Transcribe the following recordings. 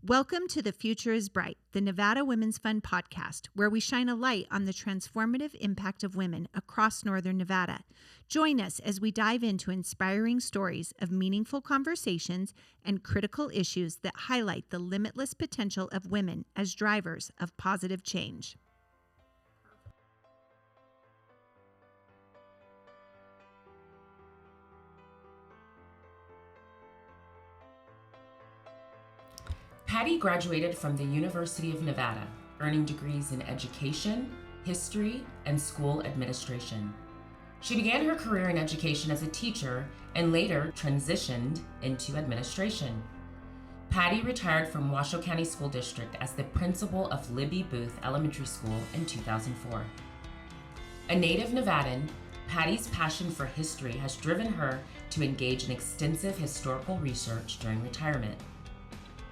Welcome to The Future is Bright, the Nevada Women's Fund podcast, where we shine a light on the transformative impact of women across Northern Nevada. Join us as we dive into inspiring stories of meaningful conversations and critical issues that highlight the limitless potential of women as drivers of positive change. Patti graduated from the University of Nevada, earning degrees in education, history, and school administration. She began her career in education as a teacher and later transitioned into administration. Patti retired from Washoe County School District as the principal of Libby Booth Elementary School in 2004. A native Nevadan, Patti's passion for history has driven her to engage in extensive historical research during retirement.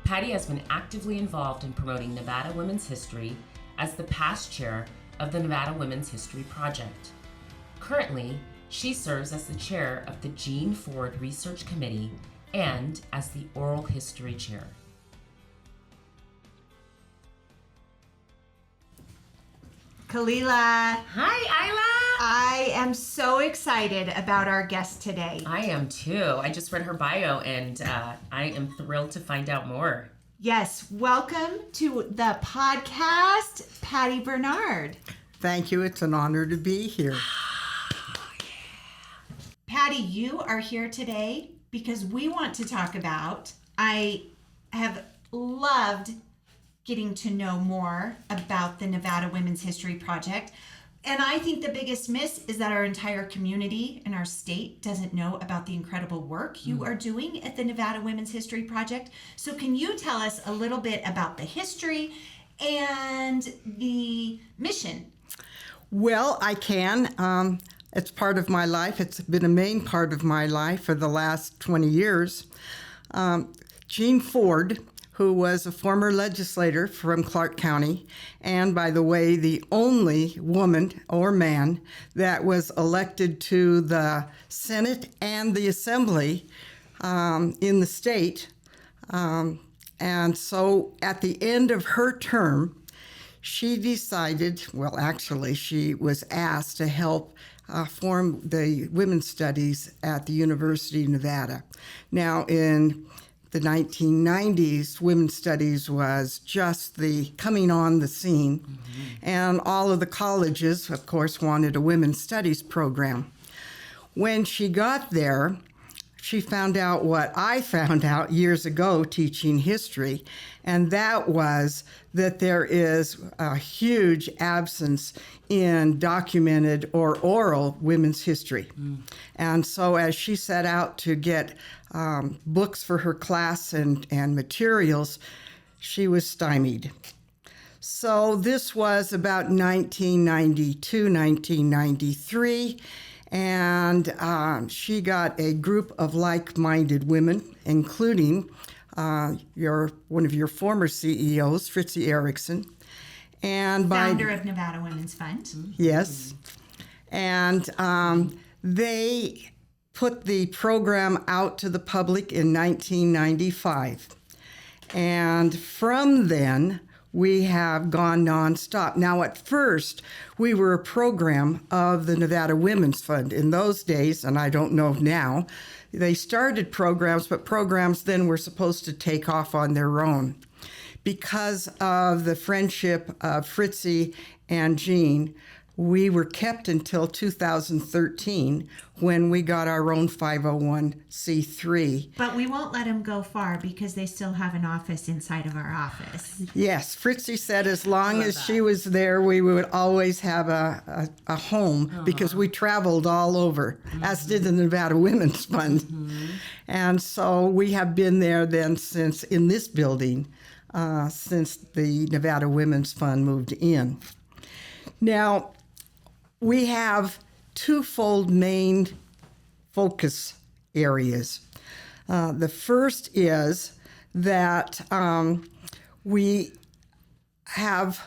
Patti has been actively involved in promoting Nevada women's history as the past chair of the Nevada Women's History Project. Currently, she serves as the chair of the Jean Ford Research Committee and as the Oral History Chair. Khalilah. Hi, Ila! I am so excited about our guest today. I am too. I just read her bio and I am thrilled to find out more. Yes, welcome to the podcast, Patti Bernard. Thank you. It's an honor to be here. Patti, you are here today because we want to talk about, I have loved getting to know more about the Nevada Women's History Project. And I think the biggest miss is that our entire community and our state doesn't know about the incredible work you are doing at the Nevada Women's History Project. So can you tell us a little bit about the history and the mission? Well, I can. It's part of my life. It's been a main part of my life for the last 20 years. Jean Ford, who was a former legislator from Clark County, and by the way, the only woman or man that was elected to the Senate and the Assembly in the state. And so at the end of her term, she decided, well, actually, she was asked to help form the women's studies at the University of Nevada. Now, in the 1990s, women's studies was just the coming on the scene, and all of the colleges, of course, wanted a women's studies program. When she got there, she found out what I found out years ago teaching history, and that was that there is a huge absence in documented or oral women's history. And so as she set out to get books for her class and materials, she was stymied. So this was about 1992, 1993, and she got a group of like-minded women, including one of your former CEOs, Fritzi Erickson, and Founder of Nevada Women's Fund. Yes, and they put the program out to the public in 1995, and from then we have gone nonstop. Now, at first, we were a program of the Nevada Women's Fund. In those days, and I don't know now, they started programs, but programs then were supposed to take off on their own. Because of the friendship of Fritzi and Jean, we were kept until 2013 when we got our own 501c3. But we won't let them go far because they still have an office inside of our office. Yes, Fritzi said as long as she was there, we would always have a home because we traveled all over, as did the Nevada Women's Fund. And so we have been there then since, in this building, since the Nevada Women's Fund moved in. Now, we have twofold main focus areas. The first is that we have,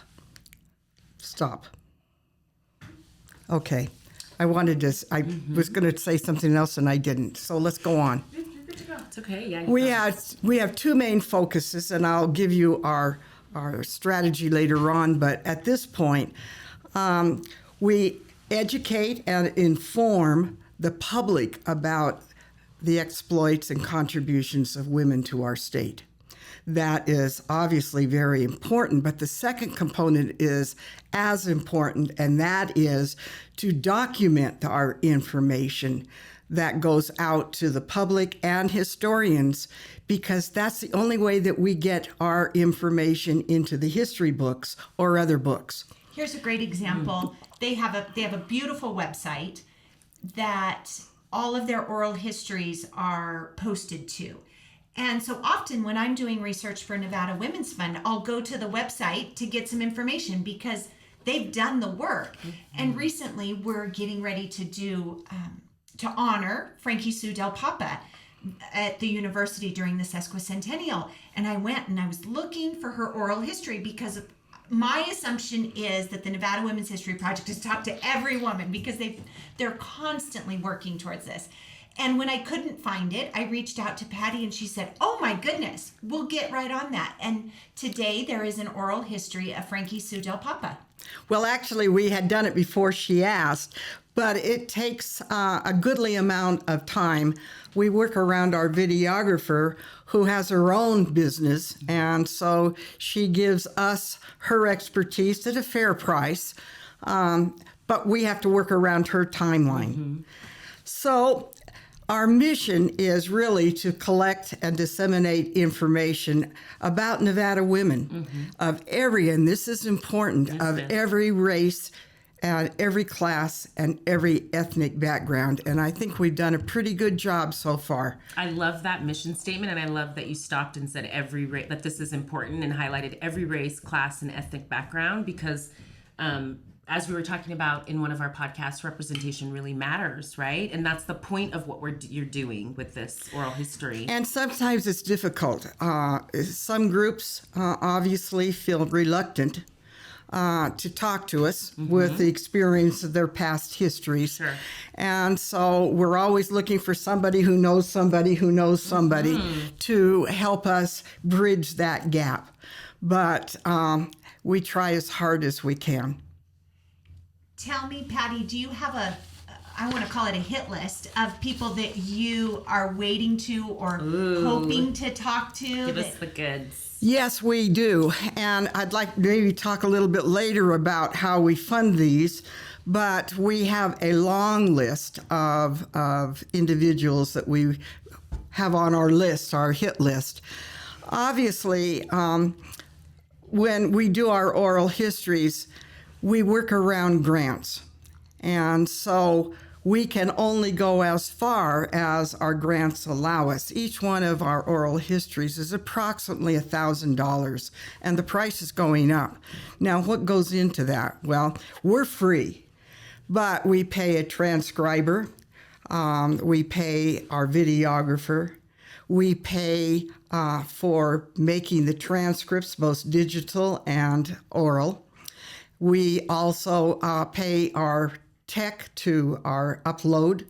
Okay, I was going to say something else and I didn't, so let's go on. good to go. It's okay. Yeah. We have two main focuses, and I'll give you our strategy later on. But at this point, we educate and inform the public about the exploits and contributions of women to our state. That is obviously very important, but the second component is as important, and that is to document our information that goes out to the public and historians, because that's the only way that we get our information into the history books or other books. Here's a great example. They have a beautiful website that all of their oral histories are posted to. And so often when I'm doing research for Nevada Women's Fund, I'll go to the website to get some information because they've done the work. And recently we're getting ready to do, to honor Frankie Sue Del Papa at the university during the sesquicentennial. And I went and I was looking for her oral history because my assumption is that the Nevada Women's History Project has talked to every woman because they're constantly working towards this. And when I couldn't find it, I reached out to Patti and she said, oh my goodness, we'll get right on that. And today there is an oral history of Frankie Sue Del Papa. Well, actually, we had done it before she asked, but it takes a goodly amount of time. We work around our videographer who has her own business, and so she gives us her expertise at a fair price, but we have to work around her timeline. So our mission is really to collect and disseminate information about Nevada women of every, and this is important, of every race and every class and every ethnic background. And I think we've done a pretty good job so far. I love that mission statement, and I love that you stopped and said every race, that this is important, and highlighted every race, class, and ethnic background, because as we were talking about in one of our podcasts, representation really matters, right? And that's the point of what you're doing with this oral history. And sometimes it's difficult. Some groups obviously feel reluctant to talk to us with the experience of their past histories. Sure. And so we're always looking for somebody who knows somebody who knows somebody to help us bridge that gap. But we try as hard as we can. Tell me, Patti, do you have I want to call it a hit list of people that you are waiting to or hoping to talk to? Give us the goods. Yes, we do. And I'd like to maybe talk a little bit later about how we fund these, but we have a long list of individuals that we have on our list, our hit list. Obviously, when we do our oral histories, we work around grants. And so we can only go as far as our grants allow us. Each one of our oral histories is approximately $1,000, and the price is going up. Now, what goes into that? Well, we're free, but we pay a transcriber, we pay our videographer, we pay for making the transcripts, both digital and oral. We also pay our tech to upload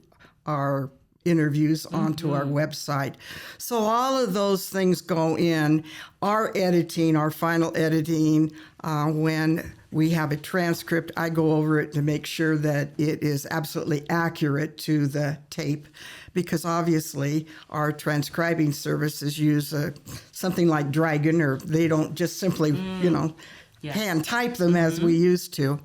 our interviews onto our website. So all of those things go in. Our editing, our final editing, when we have a transcript, I go over it to make sure that it is absolutely accurate to the tape, because obviously our transcribing services use something like Dragon, or they don't just simply, hand type them as we used to.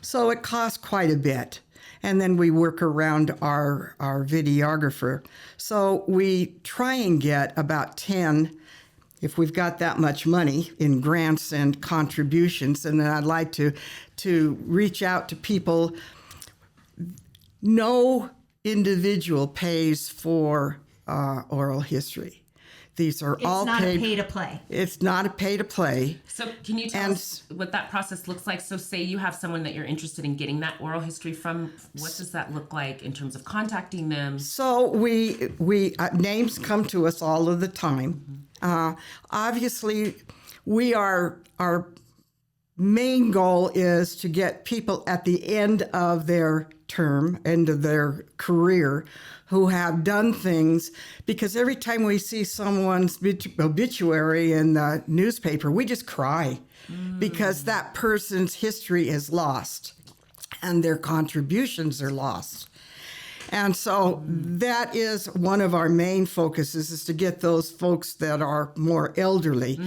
So it costs quite a bit. And then we work around our videographer. So we try and get about 10, if we've got that much money, in grants and contributions. And then I'd like to reach out to people. No individual pays for oral history. These are all paid. It's not a pay to play. It's not a pay to play. So can you tell us what that process looks like? So say you have someone that you're interested in getting that oral history from. What does that look like in terms of contacting them? So we names come to us all of the time. Obviously, our main goal is to get people at the end of their term, end of their career, who have done things, because every time we see someone's obituary in the newspaper, we just cry because that person's history is lost and their contributions are lost. And so that is one of our main focuses, is to get those folks that are more elderly.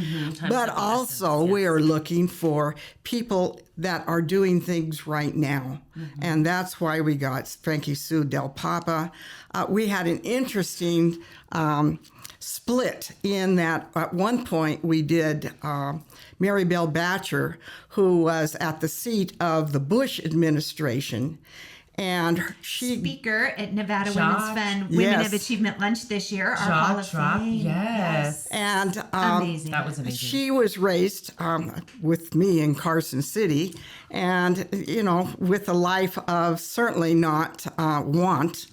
But also we are looking for people that are doing things right now. And that's why we got Frankie Sue Del Papa. We had an interesting split in that at one point we did Mary Bell Batcher, who was at the seat of the Bush administration. And she speaker at Nevada Women's Fund Women of Achievement Lunch this year, our Hall of Fame. Yes. And amazing. That was amazing. She was raised with me in Carson City, and with a life of certainly not want.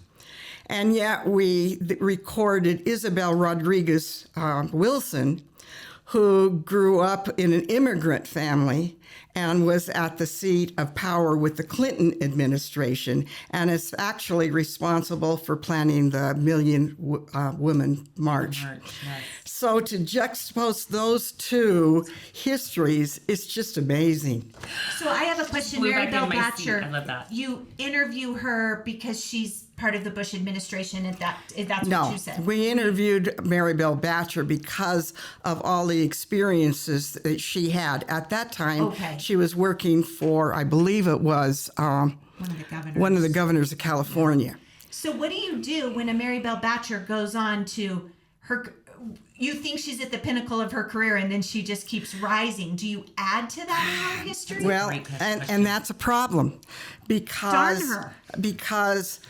And yet we recorded Isabel Rodriguez Wilson, who grew up in an immigrant family and was at the seat of power with the Clinton administration, and is actually responsible for planning the Million Women March. So to juxtapose those two histories, it's just amazing. So I have a question. Flew Mary back Bell into my seat. Batcher, I love that. you interview her because she's part of the Bush administration, if that's No, what you said. we interviewed Mary Bell Batcher because of all the experiences that she had. At that time, Okay. she was working for, I believe it was One of the governors. one of the governors of California. So what do you do when a Mary Bell Batcher goes on to her? You think she's at the pinnacle of her career, and then she just keeps rising. Do you add to that in her history? Well, and that's a problem because Darn her. because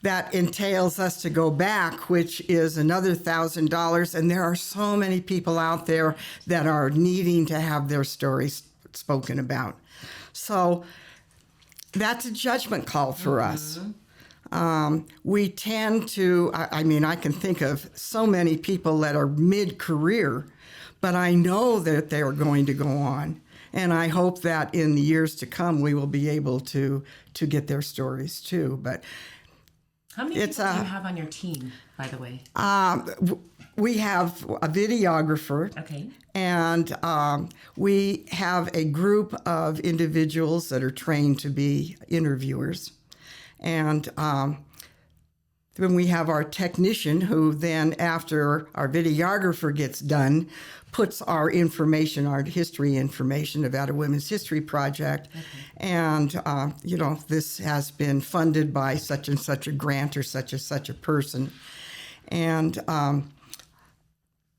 that entails us to go back, which is another $1,000, and there are so many people out there that are needing to have their stories spoken about. So that's a judgment call for us. We tend to, I can think of so many people that are mid-career, but I know that they are going to go on. And I hope that in the years to come, we will be able to get their stories too. But how many people do you have on your team, by the way? We have a videographer. Okay. And we have a group of individuals that are trained to be interviewers. And then we have our technician, who then, after our videographer gets done, puts our information, our history information, Nevada Women's History Project. Okay. And, this has been funded by such and such a grant or such a person. And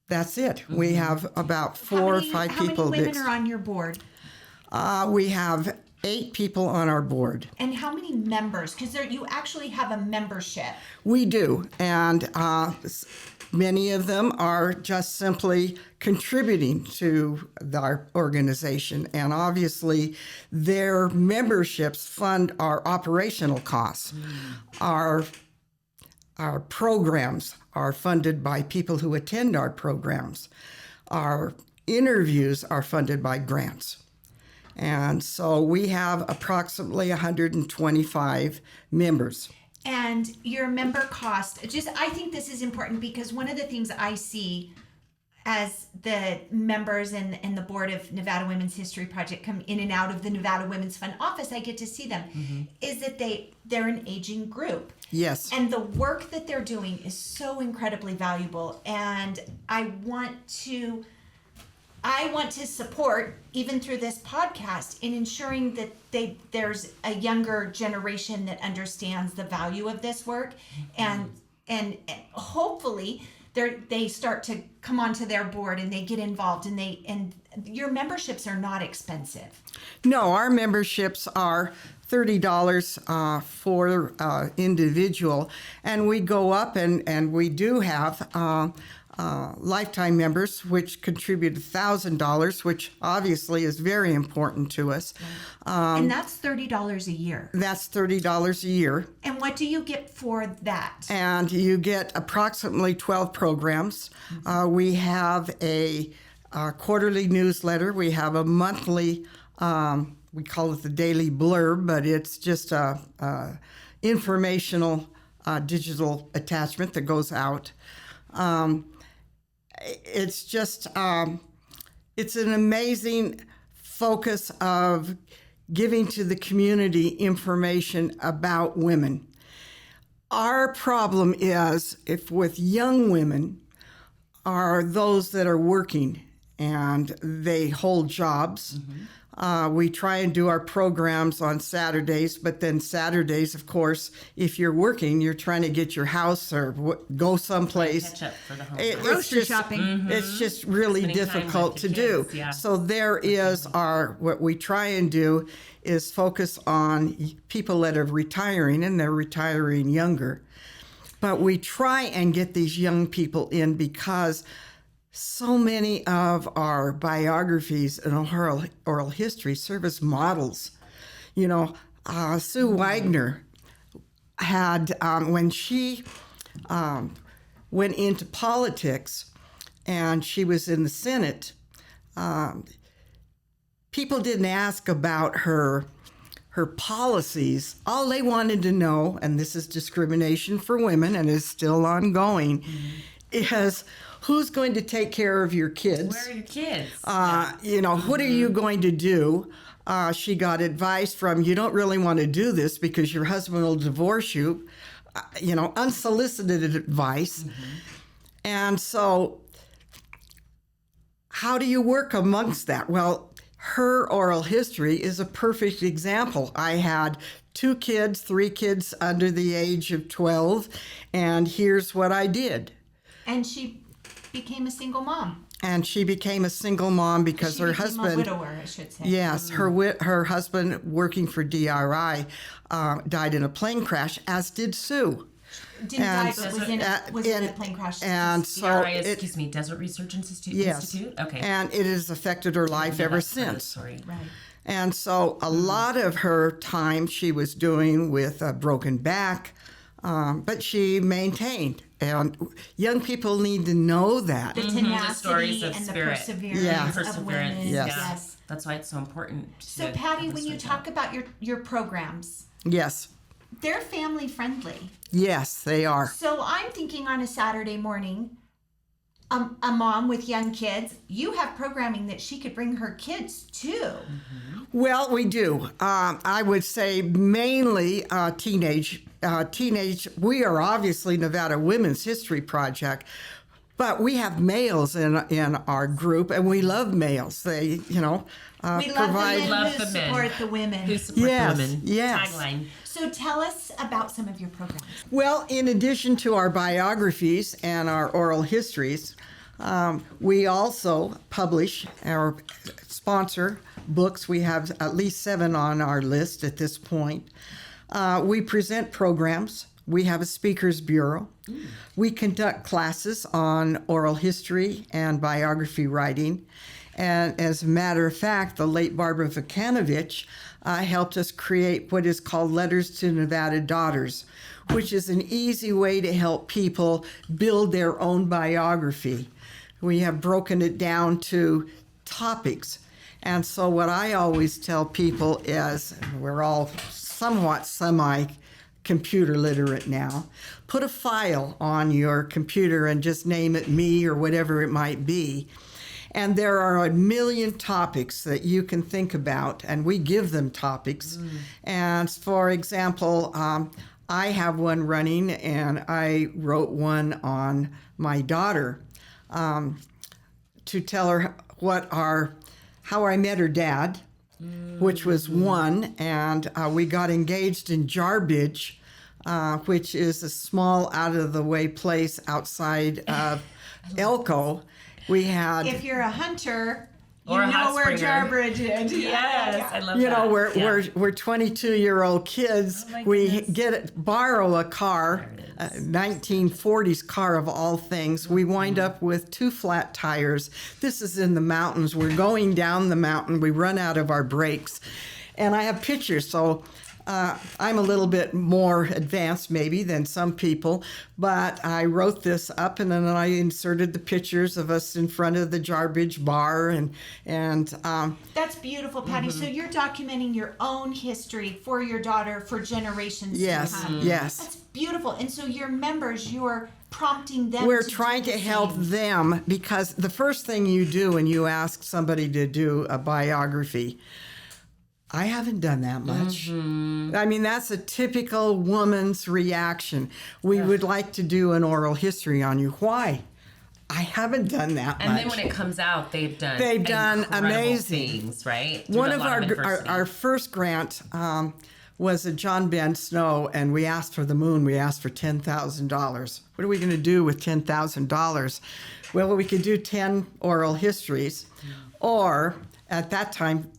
that's it. We have about four or five people. How many women are on your board? We have 8 people on our board. And how many members? Because you actually have a membership. We do. And many of them are just simply contributing to our organization. And obviously, their memberships fund our operational costs. Our programs are funded by people who attend our programs. Our interviews are funded by grants. And so we have approximately 125 members. And your member cost, I think this is important because one of the things I see as the members and the board of Nevada Women's History Project come in and out of the Nevada Women's Fund office, I get to see them, is that they're an aging group. Yes. And the work that they're doing is so incredibly valuable. And I want to support, even through this podcast, in ensuring that there's a younger generation that understands the value of this work, and hopefully they start to come onto their board and they get involved, and your memberships are not expensive. No, our memberships are $30 for individual, and we go up and we do have lifetime members, which contribute $1,000, which obviously is very important to us. And that's $30 a year. That's $30 a year. And what do you get for that? And you get approximately 12 programs. We have a quarterly newsletter. We have a monthly we call it the Daily Blurb, but it's just a informational digital attachment that goes out. It's just, it's an amazing focus of giving to the community information about women. Our problem is, if with young women, are those that are working and they hold jobs. We try and do our programs on Saturdays, but then Saturdays, of course, if you're working, you're trying to get your house or go someplace. Catch up for the home. Grocery shopping. It's just really Spending time difficult with to the do. kids, yeah. So there is what we try and do is focus on people that are retiring, and they're retiring younger. But we try and get these young people in because so many of our biographies and oral history serve as models. You know, Sue Wagner had, when she went into politics and she was in the Senate, people didn't ask about her policies. All they wanted to know, and this is discrimination for women and is still ongoing, is who's going to take care of your kids? Where are your kids? You know, what are you going to do? She got advice from, you don't really want to do this because your husband will divorce you. You know, unsolicited advice. And so how do you work amongst that? Well, her oral history is a perfect example. I had 3 kids under the age of 12, and here's what I did. And she became a single mom. And she became a single mom because her husband, a widower, I should say. yes, her husband, working for DRI, died in a plane crash, as did Sue. Didn't die, but was in a plane crash. And so DRI is, excuse me, Desert Research Institute? Yes. Institute? Okay. And it has affected her life ever since. Sorry. Right. And so a lot of her time she was doing with a broken back, but she maintained. And young people need to know that. The The tenacity stories of and spirit. the perseverance Yeah. of women. Yes. Yes. That's why it's so important. So, Patti, when you talk about your programs, Yes. they're family friendly. Yes, they are. So I'm thinking on a Saturday morning, a mom with young kids, you have programming that she could bring her kids to. Well, we do. I would say mainly teenage. We are obviously Nevada Women's History Project, but we have males in our group, and we love males. They, We love provide. the men Love who the men. support the women. Who support Yes, women. yes. Tagline. So tell us about some of your programs. Well, in addition to our biographies and our oral histories, we also publish or sponsor books. We have at least 7 on our list at this point. We present programs. We have a speakers bureau. We conduct classes on oral history and biography writing. And as a matter of fact, the late Barbara Vukanovich helped us create what is called Letters to Nevada Daughters, which is an easy way to help people build their own biography. We have broken it down to topics. And so what I always tell people is, we're all somewhat semi-computer literate now, put a file on your computer and just name it me or whatever it might be. And there are a million topics that you can think about, and we give them topics. And for example, I have one running, and I wrote one on my daughter to tell her how I met her dad, which was one, and we got engaged in Jarbidge, which is a small, out-of-the-way place outside of Elko. We had, If you're a hunter, you Or a know hot where springer. Jarbidge is. Yes, I love you that. know, Yeah. we're 22-year-old kids. Oh my We goodness. borrow a car, There a it is. 1940s car of all things. We wind up with 2 flat tires. This is in the mountains. We're going down the mountain. We run out of our brakes. And I have pictures. So I'm a little bit more advanced maybe than some people, but I wrote this up and then I inserted the pictures of us in front of the Jarbidge Bar and That's beautiful, Patti. So you're documenting your own history for your daughter for generations yes, to come. yes. That's beautiful. And so your members, you're prompting them We're to trying do to the help same. them because the first thing you do when you ask somebody to do a biography, I haven't done that much. I mean, that's a typical woman's reaction. We would like to do an oral history on you. Why? I haven't done that much. And then when it comes out, they've done incredible amazing things, right? Through One a of lot adversity. our first grant was a John Ben Snow, and we asked for the moon. We asked for $10,000. What are we going to do with $10,000? Well, we could do 10 oral histories, or at that time,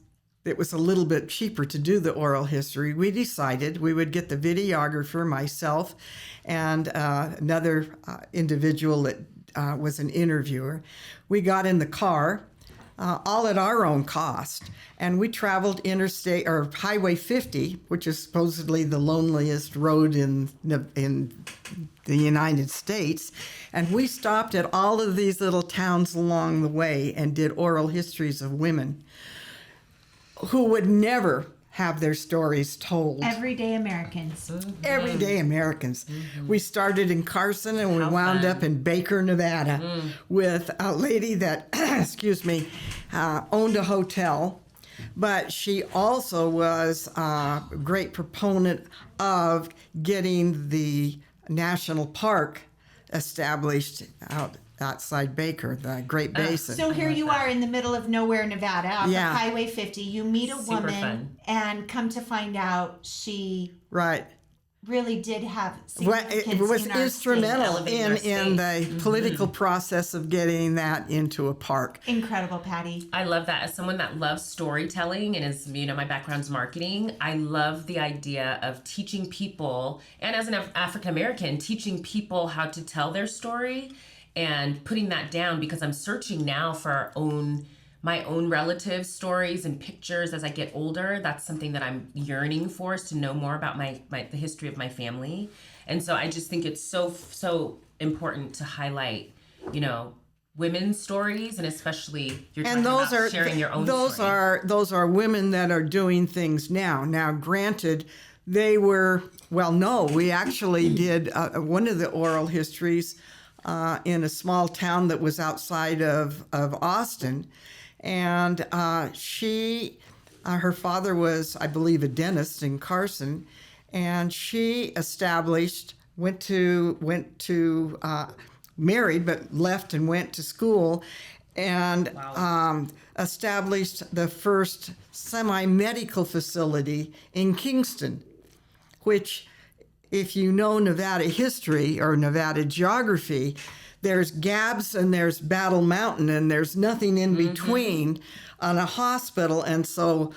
it was a little bit cheaper to do the oral history. We decided we would get the videographer, myself, and another individual that was an interviewer. We got in the car, all at our own cost, and we traveled interstate or Highway 50, which is supposedly the loneliest road in the United States, and we stopped at all of these little towns along the way and did oral histories of women who would never have their stories told. Everyday Americans. Everyday Americans. We started in Carson and we How wound fun. up in Baker, Nevada with a lady that, owned a hotel, but she also was a great proponent of getting the national park established outside Baker, the Great Basin. So here you are in the middle of nowhere, Nevada, off Yeah. of Highway 50. You meet a Super woman, fun. and come to find out she Right. really did have Well, significance it was in our instrumental elevating our in state. the political process of getting that into a park. state. Incredible, Patti. I love that. As someone that loves storytelling and is, my background's marketing, I love the idea of teaching people, and as an African American, teaching people how to tell their story and putting that down, because I'm searching now for my own relatives' stories and pictures as I get older. That's something that I'm yearning for, is to know more about the history of my family. And so I just think it's so important to highlight, women's stories, and especially you're talking about sharing your own story. Those are women that are doing things now. Now, granted, they were we actually did one of the oral histories in a small town that was outside of Austin, and her father was, I believe, a dentist in Carson, and she married but left and went to school, and established the first semi-medical facility in Kingston, which, if you know Nevada history or Nevada geography, there's Gabbs and there's Battle Mountain and there's nothing in between on a hospital. And so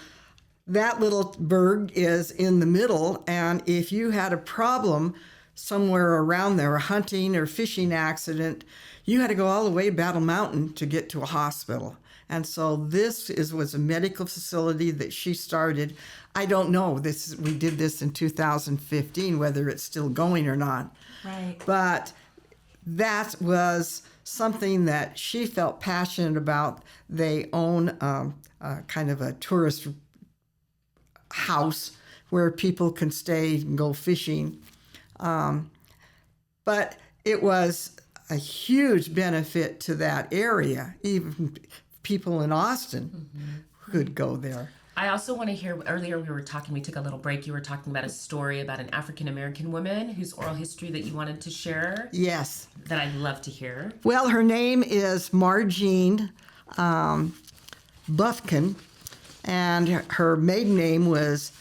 that little burg is in the middle. And if you had a problem somewhere around there, a hunting or fishing accident, you had to go all the way to Battle Mountain to get to a hospital. And so this was a medical facility that she started. I don't know. We did this in 2015, whether it's still going or not. Right. But that was something that she felt passionate about. They own kind of a tourist house where people can stay and go fishing. But it was a huge benefit to that area. Even people in Austin could go there. I also want to hear, earlier we took a little break, you were talking about a story about an African-American woman whose oral history that you wanted to share. Yes. That I'd love to hear. Well, her name is Margene Buffkin, and her maiden name was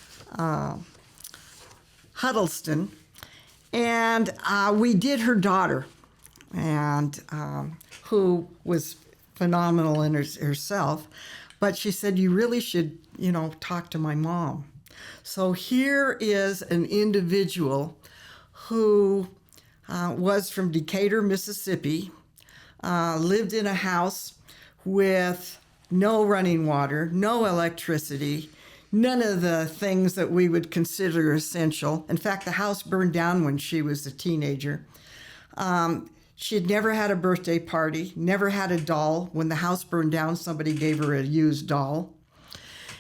Huddleston. And we did her daughter, and who was phenomenal in herself. But she said, you really should, talk to my mom. So here is an individual who was from Decatur, Mississippi, lived in a house with no running water, no electricity. none of the things that we would consider essential. In fact, the house burned down when she was a teenager. She had never had a birthday party, never had a doll. When the house burned down, somebody gave her a used doll.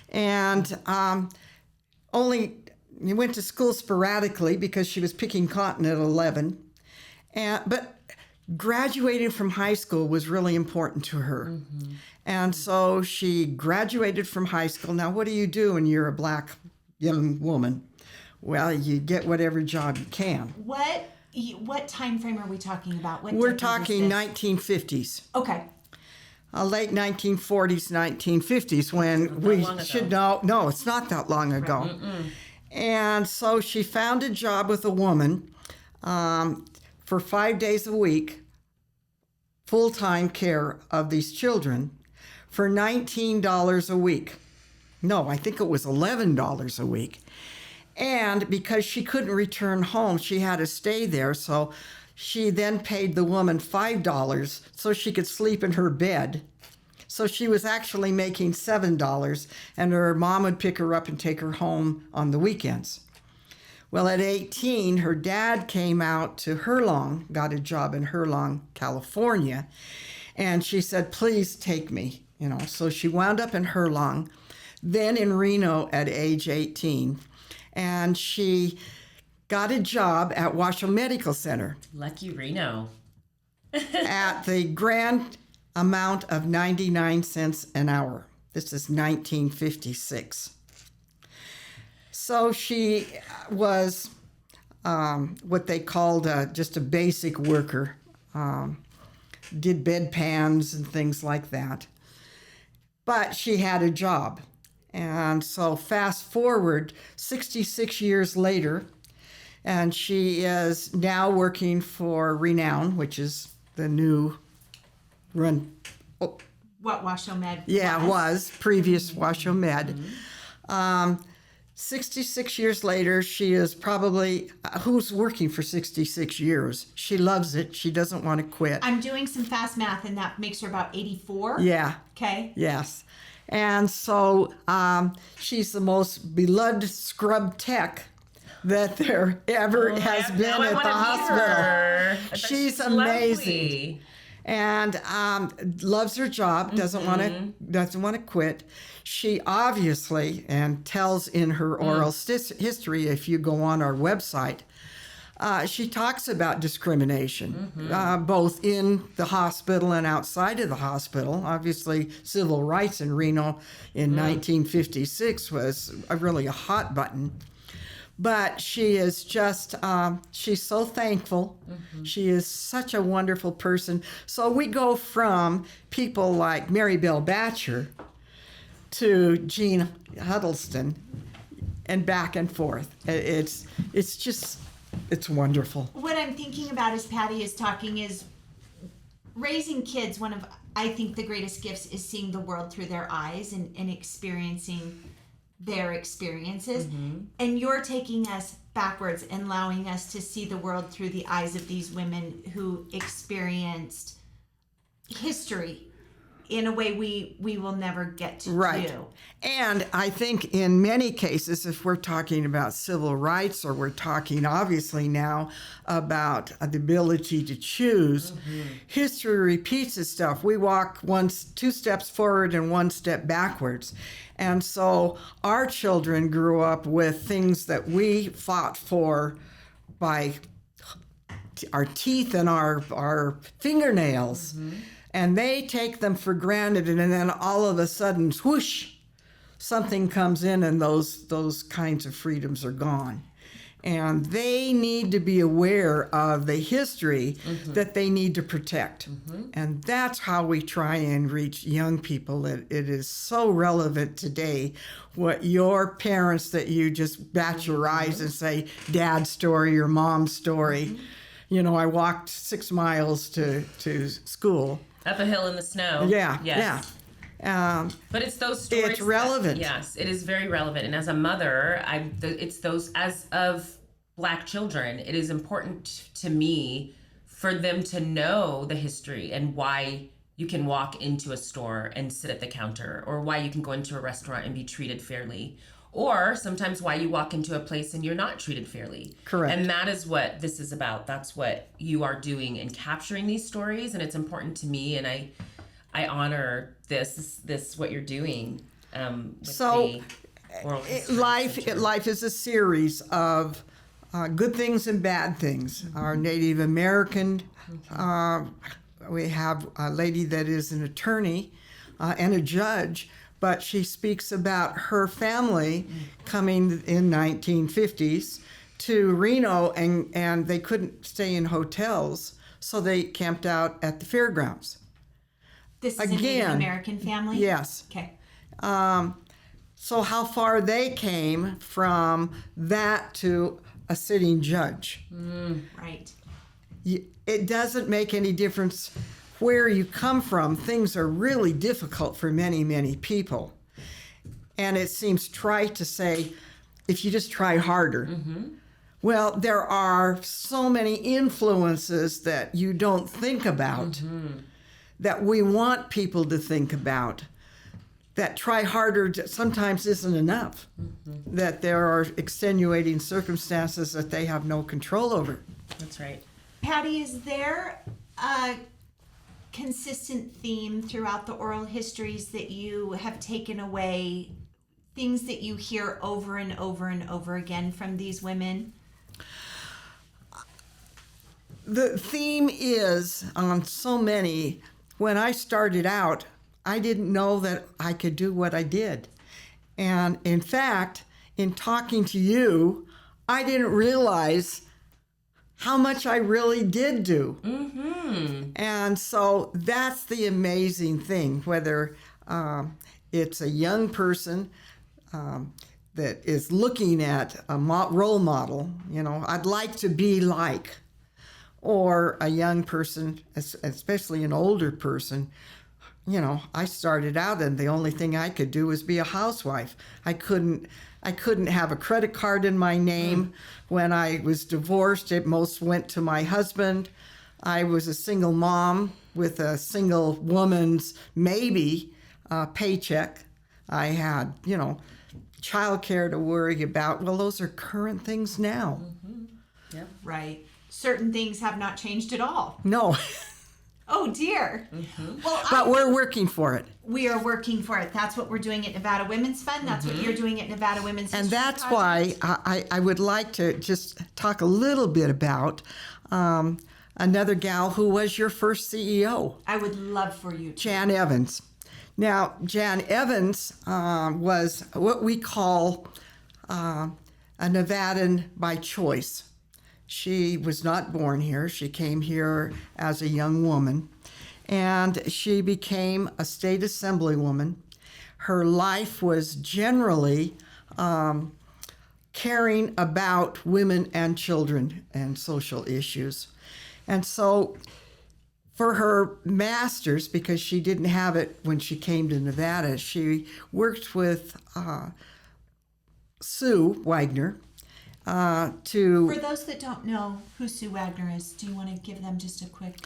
And only went to school sporadically because she was picking cotton at 11. But graduating from high school was really important to her. Mm-hmm. And so she graduated from high school. Now, what do you do when you're a black young woman? Well, you get whatever job you can. What time frame are we talking about? We're talking 1950s. Okay. Late 1940s, 1950s, when we should know. No, it's not that long ago. Mm-mm. And so she found a job with a woman for 5 days a week, full-time care of these children for $19 a week. No, I think it was $11 a week. And because she couldn't return home, she had to stay there. So she then paid the woman $5 so she could sleep in her bed. So she was actually making $7, and her mom would pick her up and take her home on the weekends. Well, at 18, her dad came out to Herlong, got a job in Herlong, California, and she said, please take me. So she wound up in Herlong, then in Reno at age 18. And she got a job at Washoe Medical Center. Lucky Reno. At the grand amount of 99 cents an hour. This is 1956. So she was what they called just a basic worker. Did bedpans and things like that. But she had a job. And so fast forward 66 years later, and she is now working for Renown, which is the new run. What Washoe Med was previous Washoe Med. Mm-hmm. 66 years later, she is probably, who's working for 66 years? She loves it. She doesn't want to quit. I'm doing some fast math, and that makes her about 84. Yeah. Okay. Yes. And so she's the most beloved scrub tech that there ever has been at the hospital. She's amazing. Lovely. And loves her job, doesn't want to quit. She obviously, and tells in her oral history, if you go on our website, she talks about discrimination, both in the hospital and outside of the hospital. Obviously, civil rights in Reno in 1956 was really a hot button. But she is just, she's so thankful. Mm-hmm. She is such a wonderful person. So we go from people like Mary Bell Batcher to Jean Huddleston and back and forth. It's wonderful. What I'm thinking about as Patti is talking is raising kids. One of, I think, the greatest gifts is seeing the world through their eyes and experiencing their experiences. Mm-hmm. And you're taking us backwards and allowing us to see the world through the eyes of these women who experienced history in a way we will never get to do. And I think in many cases, if we're talking about civil rights, or we're talking obviously now about the ability to choose, history repeats itself. We walk 2 steps forward and 1 step backwards. And so our children grew up with things that we fought for by our teeth and our fingernails. Mm-hmm. And they take them for granted, and then all of a sudden, whoosh, something comes in and those kinds of freedoms are gone. And they need to be aware of the history that they need to protect. Mm-hmm. And that's how we try and reach young people. It is so relevant today, what your parents that you just bat your eyes and say, Dad's story or Mom's story. Mm-hmm. I walked 6 miles to school. Up a hill in the snow. Yeah, yes. yeah. But it's those stories. It's relevant. Yes, it is very relevant. And as a mother, it's those, as of Black children, it is important to me for them to know the history and why you can walk into a store and sit at the counter, or why you can go into a restaurant and be treated fairly, or sometimes why you walk into a place and you're not treated fairly. Correct. And that is what this is about. That's what you are doing in capturing these stories, and it's important to me, and I honor this what you're doing with So, the oral history center. life is a series of good things and bad things. Our Native American, we have a lady that is an attorney and a judge, but she speaks about her family coming in 1950s to Reno, and they couldn't stay in hotels, so they camped out at the fairgrounds. This is a Native American family? Yes. Okay. So how far they came from that to a sitting judge. Right. It doesn't make any difference where you come from. Things are really difficult for many, many people. And it seems trite to say, if you just try harder. Well, there are so many influences that you don't think about, that we want people to think about, that try harder sometimes isn't enough, that there are extenuating circumstances that they have no control over. That's right. Patti, is there a consistent theme throughout the oral histories that you have taken away, things that you hear over and over and over again from these women? The theme is on so many. When I started out, I didn't know that I could do what I did. And in fact, in talking to you, I didn't realize how much I really did do. And so that's the amazing thing, whether it's a young person that is looking at a role model, I'd like to be like, or a young person, especially an older person. I started out and the only thing I could do was be a housewife. I couldn't have a credit card in my name. When I was divorced, it most went to my husband. I was a single mom with a single woman's maybe paycheck. I had, childcare to worry about. Well, those are current things now. Yep. Right. Certain things have not changed at all. No. Oh, dear. Well, But we're working for it. we are working for it. That's what we're doing at Nevada Women's Fund. That's what you're doing at Nevada Women's And History that's Project. why I would like to just talk a little bit about another gal who was your first CEO, I would love for you to. Jan Evans. Now, Jan Evans was what we call a Nevadan by choice. She was not born here. She came here as a young woman, and she became a state assemblywoman. Her life was generally caring about women and children and social issues. And so for her master's, because she didn't have it when she came to Nevada, she worked with Sue Wagner, For those that don't know who Sue Wagner is, do you want to give them just a quick?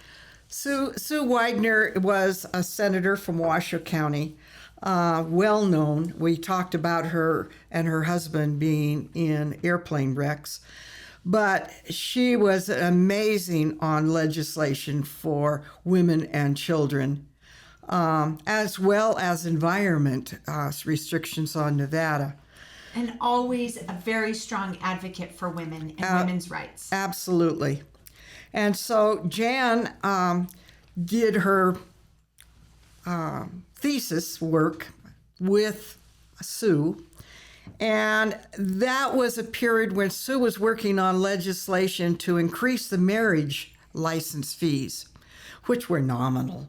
Sue Wagner was a senator from Washoe County, well known. We talked about her and her husband being in airplane wrecks, but she was amazing on legislation for women and children, as well as environment restrictions on Nevada. And always a very strong advocate for women and women's rights. Absolutely. And so Jan did her thesis work with Sue, and that was a period when Sue was working on legislation to increase the marriage license fees, which were nominal.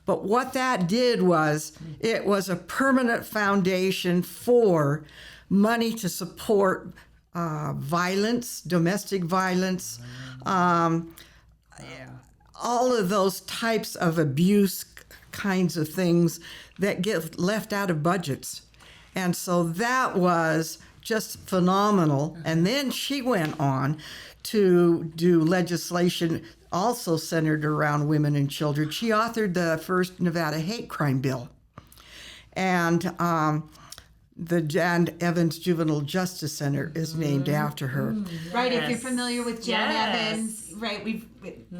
But what that did was it was a permanent foundation for money to support violence, domestic violence, all of those types of abuse kinds of things that get left out of budgets. And so that was just phenomenal. And then she went on to do legislation also centered around women and children. She authored the first Nevada hate crime bill. And the Jan Evans Juvenile Justice Center is named after her. Right, if you're familiar with Jan Yes. Evans, right,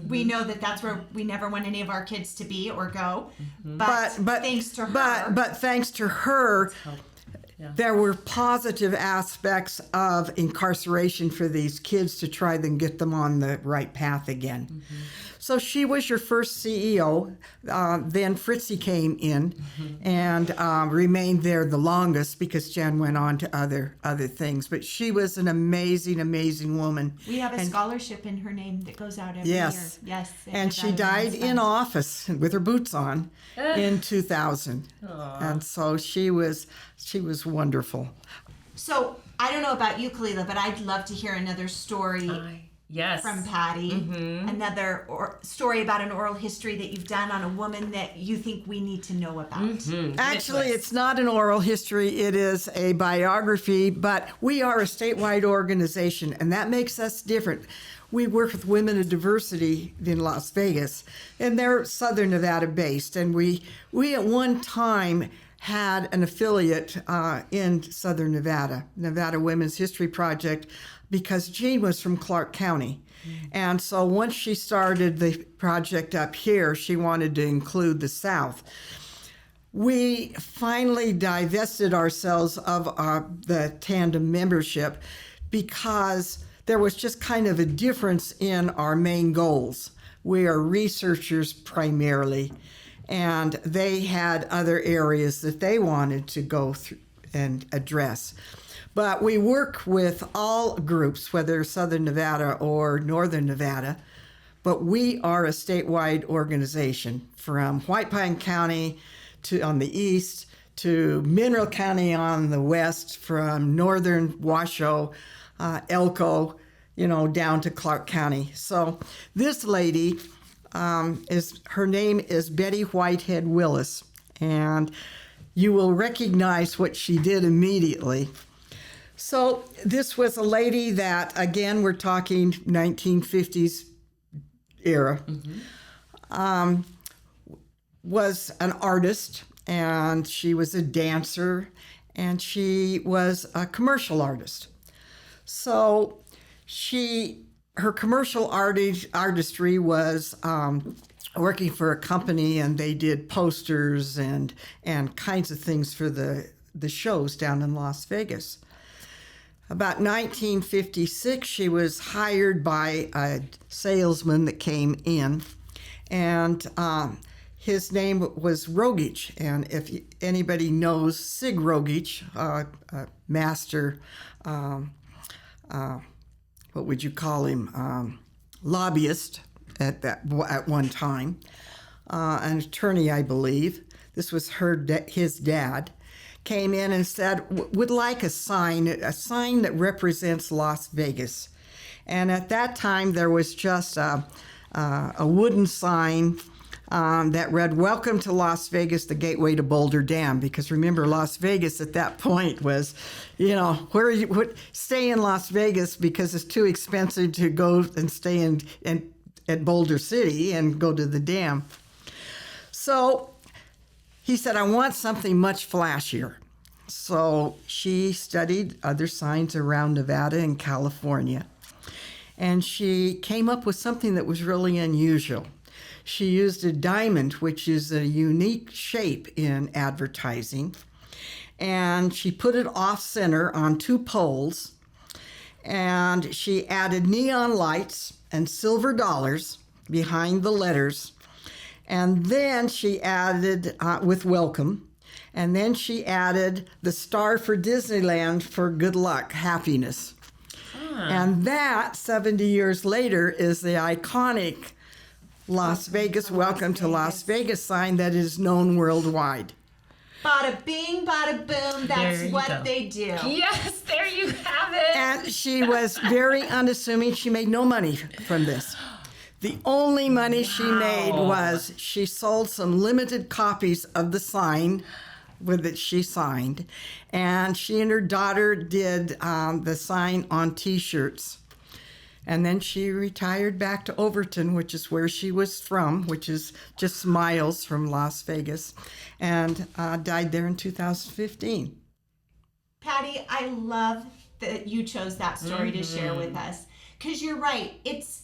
we know that that's where we never want any of our kids to be or go. But thanks to her. But thanks to her, there were positive aspects of incarceration for these kids to try and get them on the right path again. So she was your first CEO. Then Fritzy came in and remained there the longest because Jan went on to other things. But she was an amazing, amazing woman. We have a scholarship in her name that goes out every Yes. year. Yes. And she died in office with her boots on in 2000. And so she was wonderful. So I don't know about you, Khalilah, but I'd love to hear another story Yes. from Patti. Another story about an oral history that you've done on a woman that you think we need to know about. Actually, it's not an oral history. It is a biography, but we are a statewide organization, and that makes us different. We work with women of diversity in Las Vegas, and they're Southern Nevada based. And we at one time had an affiliate in Southern Nevada, Nevada Women's History Project, because Jean was from Clark County. And so once she started the project up here, she wanted to include the South. We finally divested ourselves of the tandem membership because there was just kind of a difference in our main goals. We are researchers primarily, and they had other areas that they wanted to go through and address. But we work with all groups, whether Southern Nevada or Northern Nevada, but we are a statewide organization from White Pine County to on the east to Mineral County on the west, from northern Washoe, Elko, down to Clark County. So this lady, her name is Betty Whitehead Willis, and you will recognize what she did immediately. So this was a lady that, again, we're talking 1950s era, was an artist, and she was a dancer, and she was a commercial artist. So her commercial artistry was working for a company, and they did posters and kinds of things for the shows down in Las Vegas. About 1956, she was hired by a salesman that came in, and his name was Rogich. And if anybody knows Sig Rogich, a master, what would you call him, lobbyist at one time, an attorney, I believe. This was his dad. Came in and said, would like a sign that represents Las Vegas. And at that time, there was just a wooden sign that read, "Welcome to Las Vegas, the gateway to Boulder Dam." Because remember, Las Vegas at that point was, stay in Las Vegas because it's too expensive to go and stay at Boulder City and go to the dam. So he said, I want something much flashier. So she studied other signs around Nevada and California, and she came up with something that was really unusual. She used a diamond, which is a unique shape in advertising, and she put it off-center on 2 poles, and she added neon lights and silver dollars behind the letters. And then she added, with welcome, and then she added the star for Disneyland for good luck, happiness. And that, 70 years later, is the iconic Las Vegas, Welcome to Las Vegas sign that is known worldwide. Bada bing, bada boom, that's what they do. Yes, there you have it. And she was very unassuming. She made no money from this. The only money she made was she sold some limited copies of the sign with it she signed, and she and her daughter did the sign on T-shirts. And then she retired back to Overton, which is where she was from, which is just miles from Las Vegas, and died there in 2015. Patti, I love that you chose that story to share with us. Because you're right. It's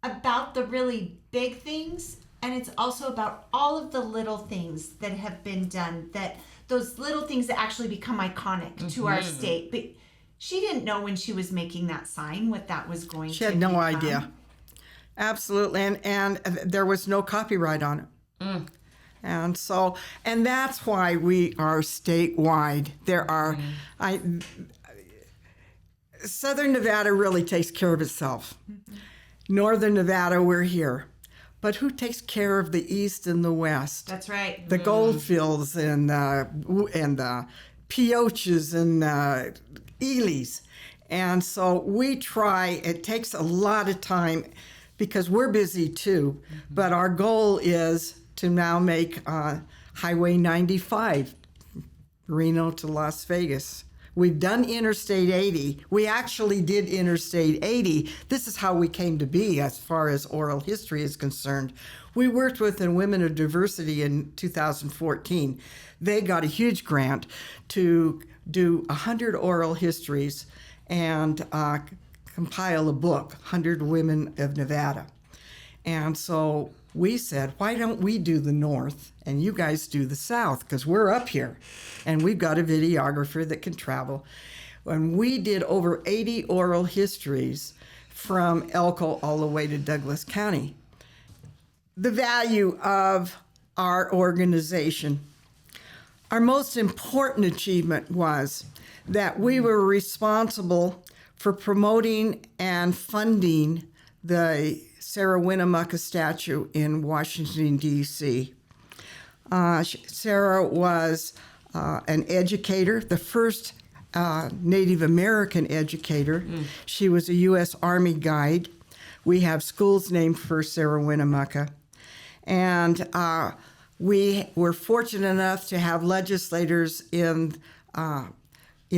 about the really big things, and it's also about all of the little things that have been done, that those little things that actually become iconic to our state. But she didn't know when she was making that sign what that was going to be. She had no idea. Absolutely. And there was no copyright on it. And that's why we are statewide. There are, Southern Nevada really takes care of itself. Northern Nevada, we're here. But who takes care of the East and the West? That's right. The Goldfields and the Pioches and Ely's. And so we try, it takes a lot of time because we're busy too, but our goal is to now make Highway 95, Reno to Las Vegas. We've done Interstate 80. We actually did Interstate 80. This is how we came to be as far as oral history is concerned. We worked with the Women of Diversity in 2014. They got a huge grant to do 100 oral histories and compile a book, 100 Women of Nevada. And so we said, why don't we do the North and you guys do the South? Because we're up here and we've got a videographer that can travel. And we did over 80 oral histories from Elko all the way to Douglas County. The value of our organization. Our most important achievement was that we were responsible for promoting and funding the Sarah Winnemucca statue in Washington, D.C. Sarah was an educator, the first Native American educator. She was a U.S. Army guide. We have schools named for Sarah Winnemucca. And we were fortunate enough to have legislators in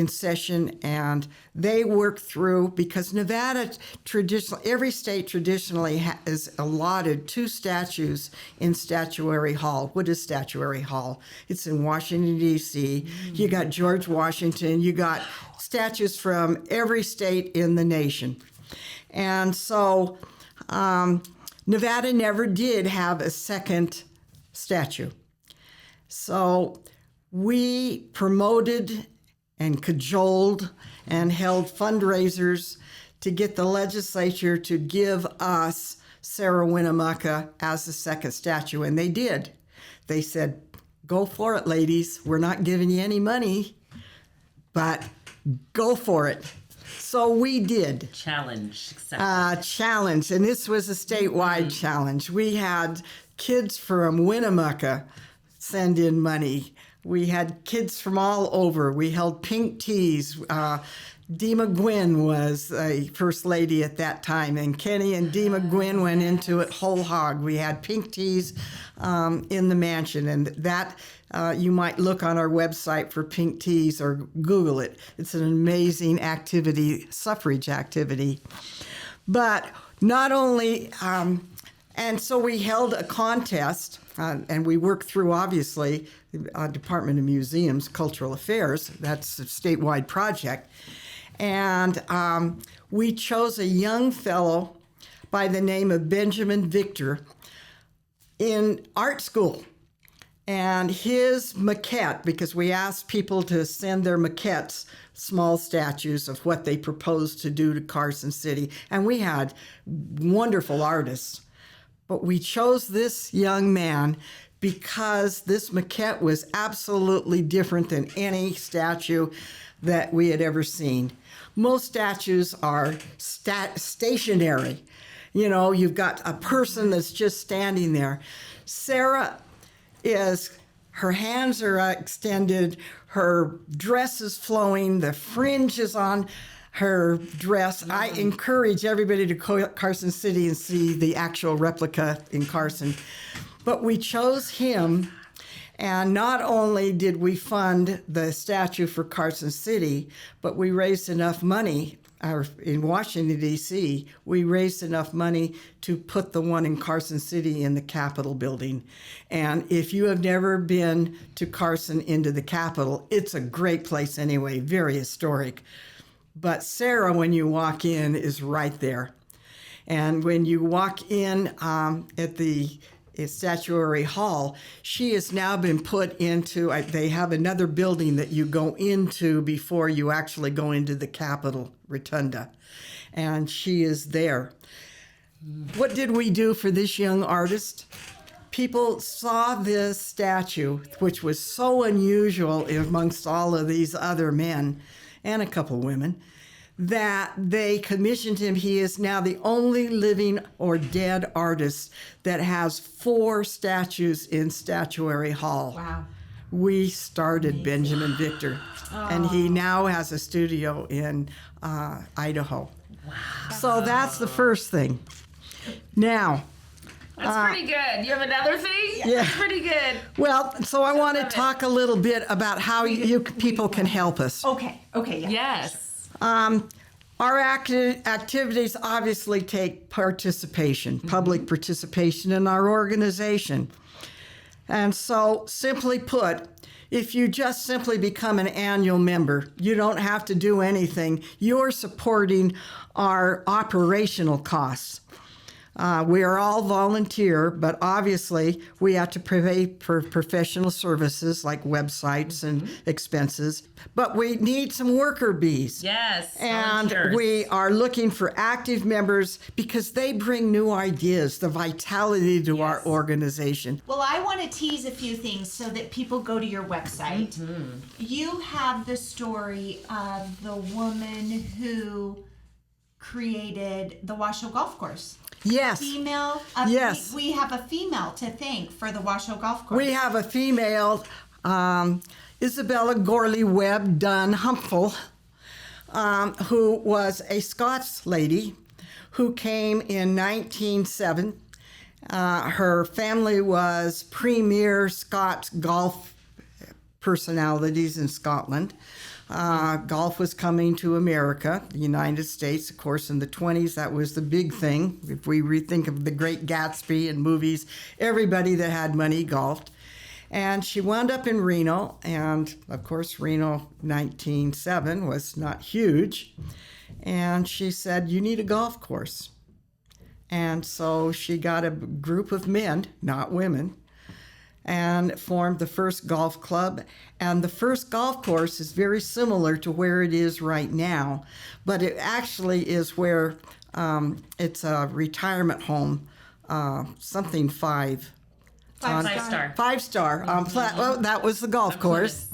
session, and they worked through, because Nevada traditionally, every state traditionally has allotted 2 statues in Statuary Hall. What is Statuary Hall? It's in Washington, D.C. You got George Washington. You got statues from every state in the nation. And so Nevada never did have a second statue. So we promoted and cajoled and held fundraisers to get the legislature to give us Sarah Winnemucca as the second statue, and they did. They said, go for it, ladies. We're not giving you any money, but go for it. So we did. Challenge. Challenge, and this was a statewide challenge. We had kids from Winnemucca send in money. We had kids from all over. We held pink teas. Dee McGuinn was a first lady at that time, and Kenny and Dee McGuinn went into it whole hog. We had pink teas in the mansion, and that you might look on our website for pink teas or Google it. It's an amazing activity, suffrage activity. But not only, and so we held a contest, and we worked through, obviously, Department of Museums, Cultural Affairs. That's a statewide project. And we chose a young fellow by the name of Benjamin Victor in art school. And his maquette, because we asked people to send their maquettes, small statues of what they proposed to do to Carson City. And we had wonderful artists. But we chose this young man because this maquette was absolutely different than any statue that we had ever seen. Most statues are stationary. You know, you've got a person that's just standing there. Sarah her hands are extended, her dress is flowing, the fringe is on her dress. I encourage everybody to go to Carson City and see the actual replica in Carson. But we chose him, and not only did we fund the statue for Carson City, but we raised enough money in Washington, D.C., we raised enough money to put the one in Carson City in the Capitol building. And if you have never been to Carson into the Capitol, it's a great place anyway, very historic. But Sarah, when you walk in, is right there. And when you walk in at the Statuary Hall, she has now been put into, they have another building that you go into before you actually go into the Capitol Rotunda. And she is there. What did we do for this young artist? People saw this statue, which was so unusual amongst all of these other men and a couple women, that they commissioned him. He is now the only living or dead artist that has 4 statues in Statuary Hall. Wow. We started Benjamin Victor, and he now has a studio in Idaho. Wow. So that's the first thing. Now, That's pretty good. You have another thing? Yeah. That's pretty good. well, so I want to talk a little bit about how you people can help us. Okay, yeah. Yes. Our activities obviously take participation, public participation in our organization. And so, simply put, if you just simply become an annual member, you don't have to do anything. You're supporting our operational costs. We are all volunteer, but obviously we have to pay for professional services like websites and expenses. But we need some worker bees. Yes. And volunteers. we are looking for active members because they bring new ideas, the vitality to our organization. Well, I want to tease a few things so that people go to your website. You have the story of the woman who created the Washoe Golf Course. Yes. Female. Yes. We have a female to thank for the Washoe Golf Course. We have a female, Isabella Gorley Webb Dunn Humpful, who was a Scots lady who came in 1907. Her family was premier Scots golf personalities in Scotland. Golf was coming to America, the United States, of course, in the 20s. That was the big thing. If we rethink of the Great Gatsby and movies, everybody that had money golfed. And she wound up in Reno, and of course, Reno 1907 was not huge. And she said, "You need a golf course." And so she got a group of men, not women, and formed the first golf club. And the first golf course is very similar to where it is right now, but it actually is where it's a retirement home, something five. Five star. 5-star. Oh, that was the golf course.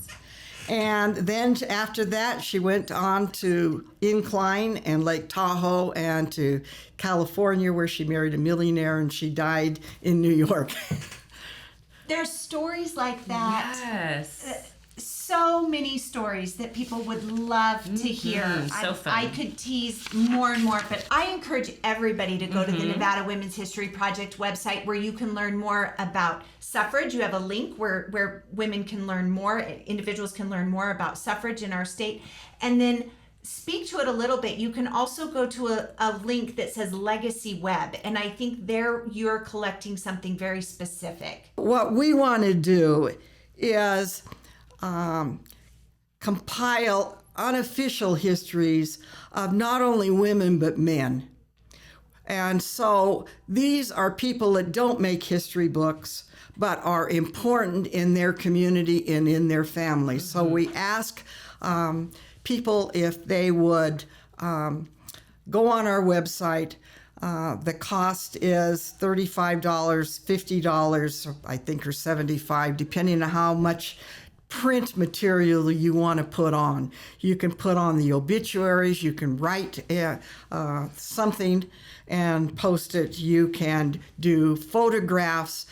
And then after that, she went on to Incline and Lake Tahoe and to California, where she married a millionaire, and she died in New York. There's stories like that. Yes. So many stories that people would love to hear. So fun. I could tease more and more, but I encourage everybody to go to the Nevada Women's History Project website where you can learn more about suffrage. You have a link where women can learn more, individuals can learn more about suffrage in our state. And then speak to it a little bit. You can also go to a link that says Legacy Web, and I think there you're collecting something very specific. What we want to do is compile unofficial histories of not only women but men. And so these are people that don't make history books but are important in their community and in their families. So we ask people if they would go on our website. The cost is $35, $50, I think, or $75, depending on how much print material you want to put on. You can put on the obituaries, you can write something and post it, you can do photographs,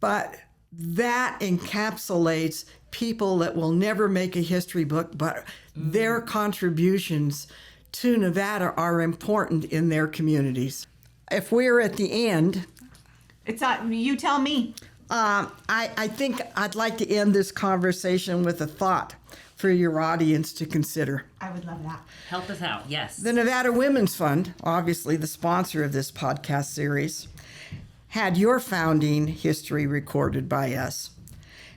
but that encapsulates people that will never make a history book, but their contributions to Nevada are important in their communities. If we're at the end, It's not, you tell me. I think I'd like to end this conversation with a thought for your audience to consider. I would love that. Help us out, yes. The Nevada Women's Fund, obviously the sponsor of this podcast series, had your founding history recorded by us.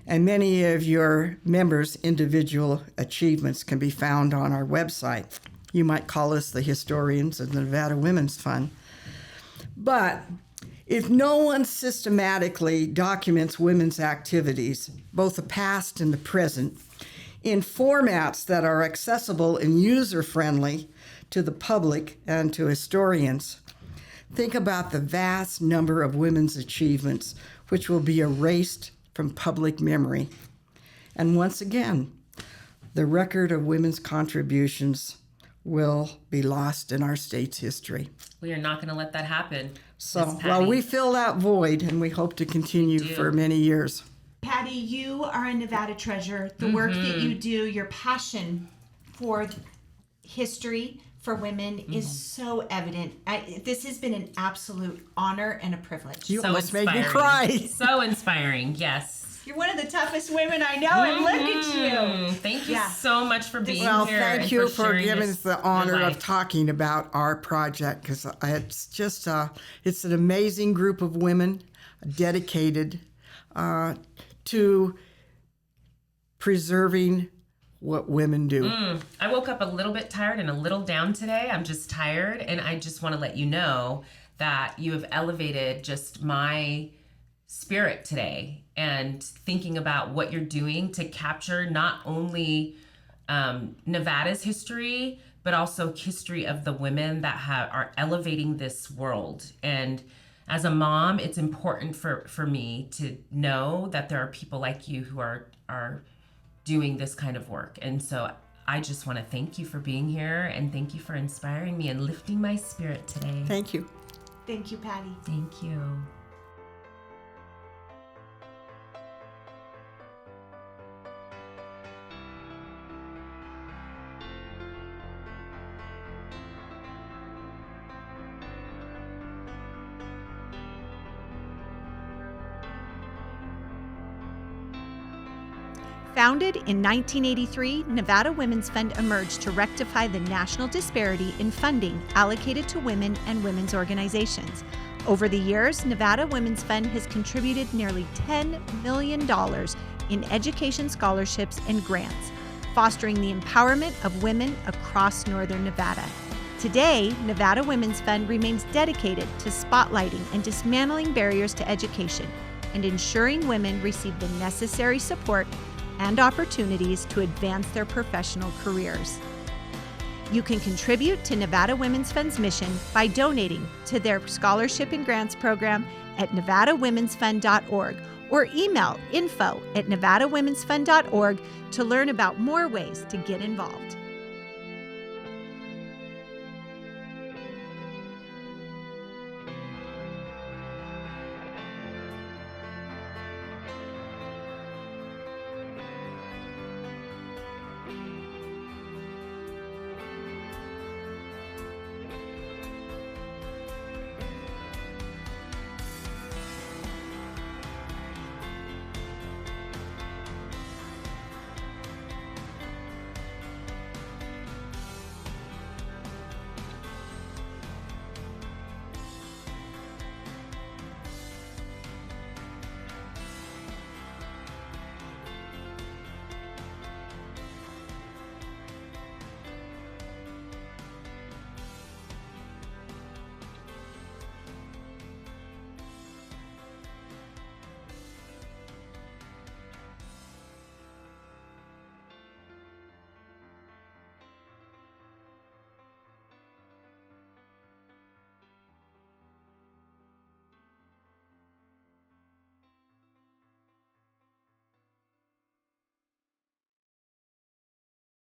And many of your members' individual achievements can be found on our website. You might call us the historians of the Nevada Women's Fund. But if no one systematically documents women's activities, both the past and the present, in formats that are accessible and user-friendly to the public and to historians, think about the vast number of women's achievements which will be erased from public memory. And once again, the record of women's contributions will be lost in our state's history. We are not going to let that happen. So, well, we fill that void, and we hope to continue for many years. Patti, you are a Nevada treasure. The work that you do, your passion for history, for women is so evident. This has been an absolute honor and a privilege. You So almost made me inspiring. cry. So inspiring, yes. You're one of the toughest women I know, and look at you. Thank you so much for being Well, here. thank and you for for sharing giving us the honor your of life. talking about our project, because it's just it's an amazing group of women dedicated to preserving what women do. I woke up a little bit tired and a little down today. I'm just tired, and I just want to let you know that you have elevated just my spirit today, and thinking about what you're doing to capture not only Nevada's history, but also history of the women that are elevating this world. And as a mom, it's important for me to know that there are people like you who are doing this kind of work. And so I just want to thank you for being here, and thank you for inspiring me and lifting my spirit today. Thank you. Thank you, Patti. Thank you. Founded in 1983, Nevada Women's Fund emerged to rectify the national disparity in funding allocated to women and women's organizations. Over the years, Nevada Women's Fund has contributed nearly $10 million in education scholarships and grants, fostering the empowerment of women across northern Nevada. Today, Nevada Women's Fund remains dedicated to spotlighting and dismantling barriers to education and ensuring women receive the necessary support and opportunities to advance their professional careers. You can contribute to Nevada Women's Fund's mission by donating to their scholarship and grants program at nevadawomensfund.org or email info@nevadawomensfund.org to learn about more ways to get involved.